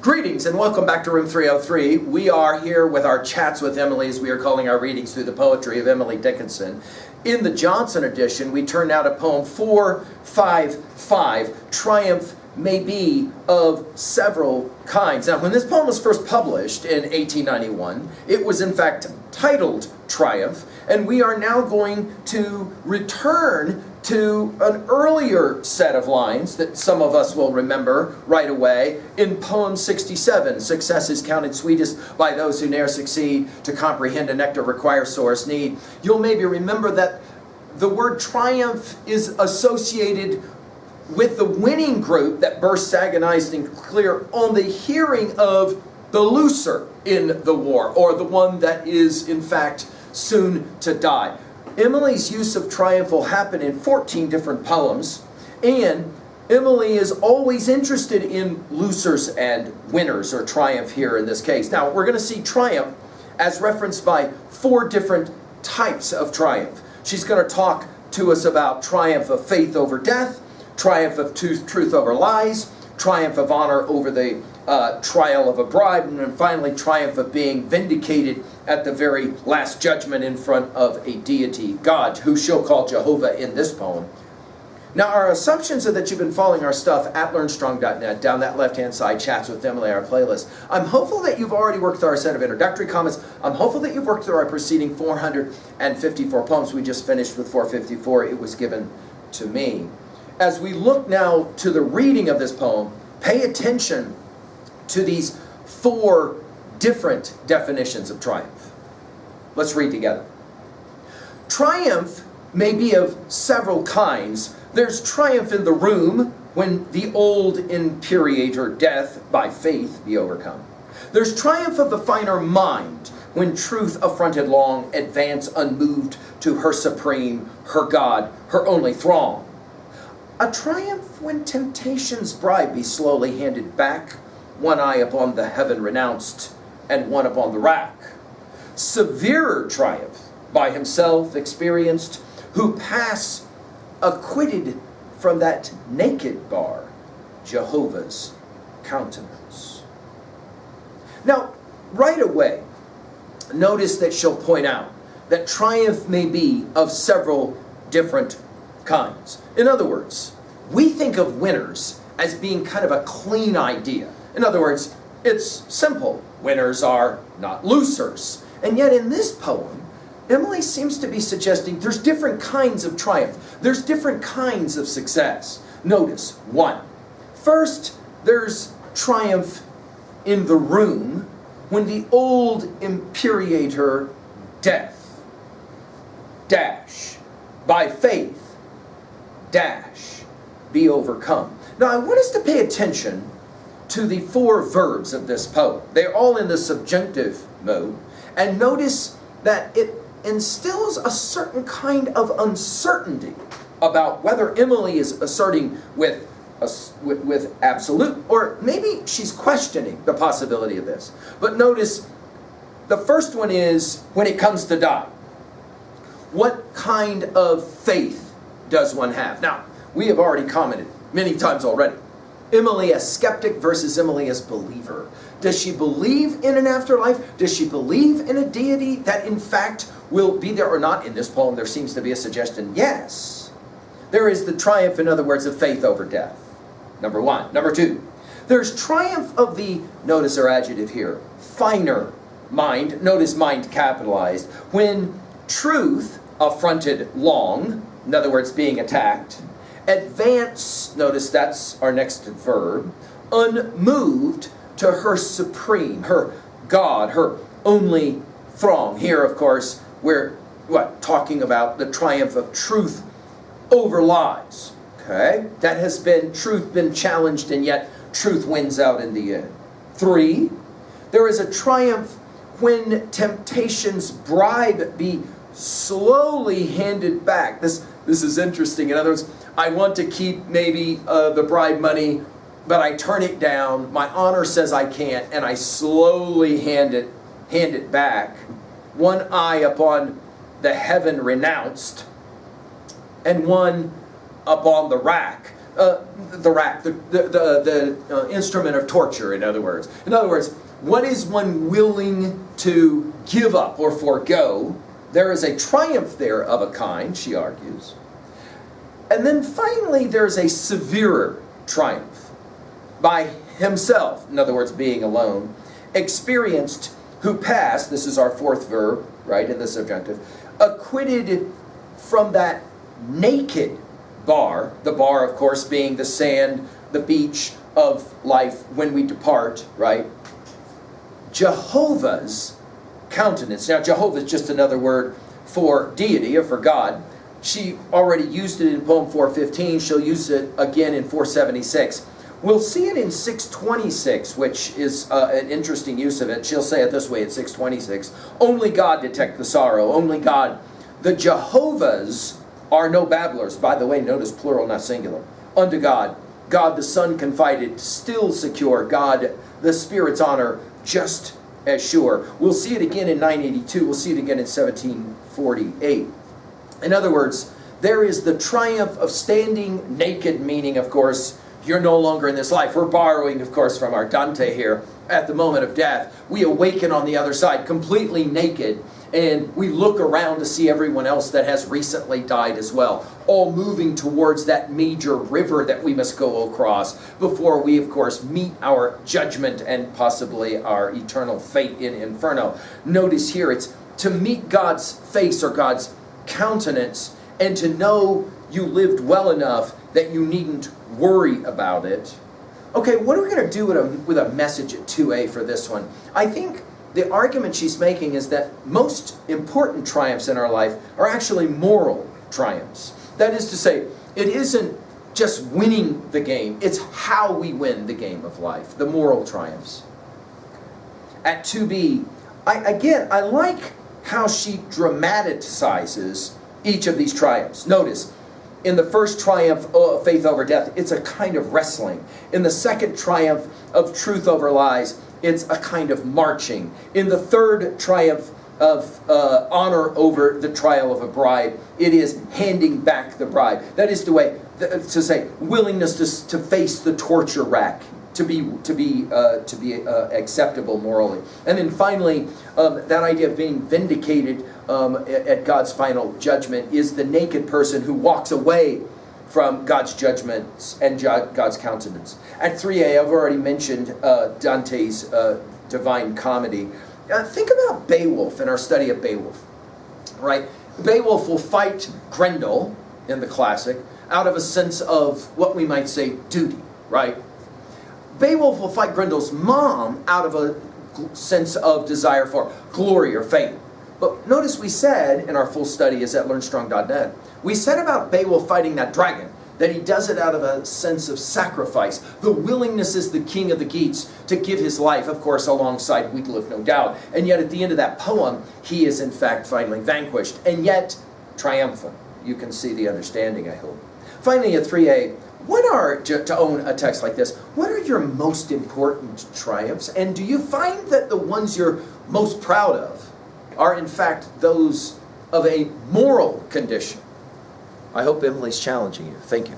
Greetings and welcome back to Room 303. We are here with our Chats with Emily, as we are calling our readings through the poetry of Emily Dickinson. In the Johnson edition, we turn now to poem 455, Triumph May Be of Several Kinds. Now, when this poem was first published in 1891, it was in fact titled Triumph, and we are now going to return to an earlier set of lines that some of us will remember right away in poem 67. Success is counted sweetest by those who ne'er succeed. To comprehend a nectar requires sorest need. You'll maybe remember that the word triumph is associated with the winning group that bursts agonized and clear on the hearing of the loser in the war, or the one that is in fact soon to die. Emily's use of triumph will happen in 14 different poems, and Emily is always interested in losers and winners, or triumph here in this case. Now, we're going to see triumph as referenced by 4 different types of triumph. She's going to talk to us about triumph of faith over death, triumph of truth over lies, triumph of honor over the trial of a bribe, and then finally triumph of being vindicated at the very last judgment in front of a deity, God, who she'll call Jehovah in this poem. Now, our assumptions are that you've been following our stuff at learnstrong.net, down that left-hand side, Chats with Emily, our playlist. I'm hopeful that you've already worked through our set of introductory comments. I'm hopeful that you've worked through our preceding 454 poems. We just finished with 454. It was given to me. As we look now to the reading of this poem, pay attention to these 4 different definitions of triumph. Let's read together. Triumph may be of several kinds. There's triumph in the room, when the old imperator death by faith be overcome. There's triumph of the finer mind, when truth affronted long advance unmoved to her supreme, her God, her only throng. A triumph when temptation's bribe be slowly handed back, one eye upon the heaven renounced, and one upon the rack. Severer triumph by himself experienced, who pass acquitted from that naked bar, Jehovah's countenance. Now, right away, notice that she'll point out that triumph may be of several different kinds. In other words, we think of winners as being kind of a clean idea. In other words, it's simple. Winners are not losers. And yet in this poem, Emily seems to be suggesting there's different kinds of triumph. There's different kinds of success. Notice, 1. First, there's triumph in the room, when the old imperator death, dash, by faith, dash, be overcome. Now I want us to pay attention to the 4 verbs of this poem. They're all in the subjunctive mode, and notice that it instills a certain kind of uncertainty about whether Emily is asserting with absolute, or maybe she's questioning the possibility of this. But notice the first one is when it comes to die. What kind of faith does one have? Now, we have already commented many times already. Emily as skeptic versus Emily as believer. Does she believe in an afterlife? Does she believe in a deity that in fact will be there or not? In this poem there seems to be a suggestion, yes. There is the triumph, in other words, of faith over death. Number 1. Number 2, there's triumph of the, notice our adjective here, finer mind, notice mind capitalized, when truth affronted long, in other words, being attacked, advance, notice that's our next verb, unmoved to her supreme, her God, her only throng. Here, of course, we're talking about the triumph of truth over lies. Okay? That has been, truth been challenged, and yet truth wins out in the end. 3, there is a triumph when temptation's bribe be slowly handed back. This is interesting. In other words, I want to keep maybe the bribe money, but I turn it down. My honor says I can't, and I slowly hand it back. One eye upon the heaven renounced, and one upon the rack. the rack, the instrument of torture, in other words. In other words, what is one willing to give up or forego? There is a triumph there of a kind, she argues. And then finally, there's a severer triumph by himself, in other words, being alone, experienced, who passed, this is our fourth verb, right, in the subjunctive, acquitted from that naked bar, the bar, of course, being the sand, the beach of life when we depart, right? Jehovah's countenance. Now, Jehovah is just another word for deity or for God. She already used it in poem 415. She'll use it again in 476. We'll see it in 626, which is an interesting use of it. She'll say it this way at 626. Only God detect the sorrow. Only God. The Jehovahs are no babblers. By the way, notice plural, not singular. Unto God. God the Son confided, still secure. God the Spirit's honor, just as sure. We'll see it again in 982. We'll see it again in 1748. In other words, there is the triumph of standing naked, meaning, of course, you're no longer in this life. We're borrowing, of course, from our Dante here. At the moment of death, we awaken on the other side, completely naked, and we look around to see everyone else that has recently died as well, all moving towards that major river that we must go across before we, of course, meet our judgment and possibly our eternal fate in Inferno. Notice here, it's to meet God's face or God's countenance and to know you lived well enough that you needn't worry about it. Okay, what are we going to do with a message at 2a for this one? I think the argument she's making is that most important triumphs in our life are actually moral triumphs. That is to say, it isn't just winning the game, it's how we win the game of life, the moral triumphs. At 2b, I like how she dramatizes each of these triumphs. Notice, in the first triumph of faith over death, it's a kind of wrestling. In the second triumph of truth over lies, it's a kind of marching. In the third triumph of honor over the trial of a bribe, it is handing back the bribe. That is the way to say willingness to face the torture rack, to be acceptable morally. And then finally, that idea of being vindicated at God's final judgment is the naked person who walks away from God's judgments and God's countenance. At 3a, I've already mentioned Dante's Divine Comedy. Think about Beowulf in our study of Beowulf, right? Beowulf will fight Grendel in the classic out of a sense of what we might say duty, right? Beowulf will fight Grendel's mom out of a sense of desire for glory or fame. But notice we said in our full study is at learnstrong.net, we said about Beowulf fighting that dragon, that he does it out of a sense of sacrifice. The willingness is the king of the Geats to give his life, of course, alongside Wiglaf, no doubt. And yet at the end of that poem, he is in fact finally vanquished, and yet triumphant. You can see the understanding, I hope. Finally, at 3a, what are, to own a text like this, what are your most important triumphs? And do you find that the ones you're most proud of are in fact those of a moral condition? I hope Emily's challenging you. Thank you.